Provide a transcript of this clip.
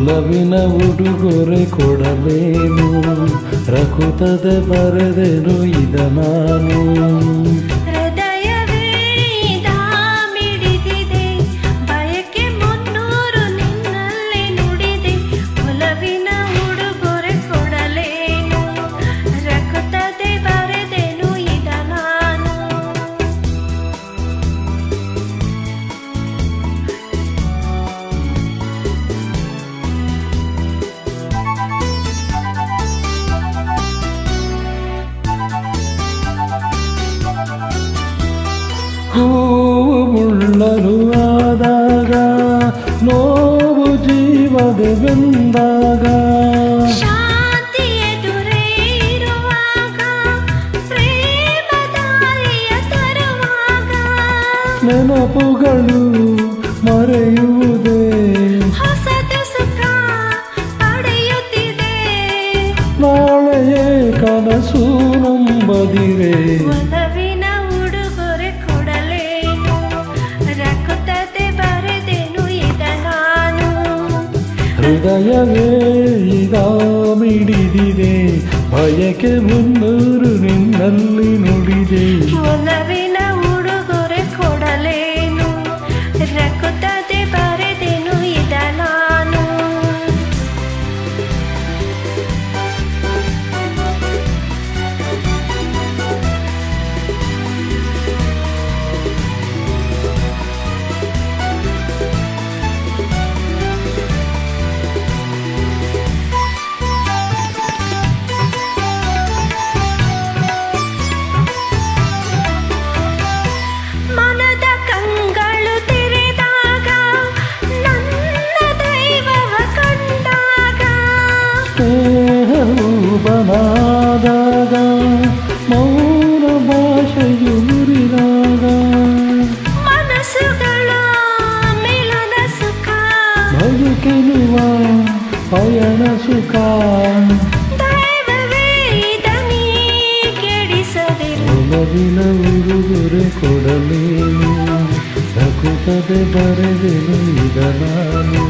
ಒಲವಿನ ಉಡುಗೊರೆ ಕೊಡಲೇನು, ರಕುತದೆ ಬರೆದೆನು ಇದ ನಾನು. ಹೂವು ಮುಳ್ಳಲು ಆದಾಗ, ನೋವು ಜೀವದೆ ಬೆಂದಾಗ, ಶಾಂತಿ ಎದುರೇ ಇರುವಾಗ, ಪ್ರೇಮ ದಾರಿಯ ತರುವಾಗ, ನೆನಪುಗಳು ಮರೆಯುವುದೇ, ಹೊಸದು ಸುಖ ಪಡೆಯುತ್ತಿದೆ. ನಾಳೆಯೇ ಕನಸು ನಂಬದಿರೆ, ಒಲವಿನ ಉಡುಗೊರೆ ಕೊಡಲೇನು, ರಕುತದೆ ಬರೆದೆನು ಇದ ನಾನು. ಹೃದಯವೇ ಈಗ ಮಿಡಿದಿದೆ, ಬಯಕೆ ಮುನ್ನೂರು ನಿನ್ನಲ್ಲಿ ನುಡಿದೆ. ಒಲವಿನ ಉಡುಗೊರೆ ಕೊಡಲೇನು, ರಕುತದೆ ಬರೆದೆನು ಇದ ನಾನು. ಮನದ ಕಂಗಳು ತೆರೆದಾಗ, ನನ್ನ ದೈವವ ಕಂಡಾಗ, ಸ್ನೇಹವು ಬನಾದಾಗ, ಮೌನ ಭಾಷೆಯು ಮುರಿದಾಗ, ಮನಸ್ಸುಗಳ ಮಿಲನ ಸುಖ, ಬದುಕೆನುವ ಪಯಣ ಸುಖ. ದೈವವೇ ಇದನೀ ಕೆಡಿಸದಿರು. ಒಲವಿನ ಉಡುಗೊರೆ ಕೊಡಲೇನು, ರಕುತದೆ ಬರೆದೆನು ಇದ ನಾನು.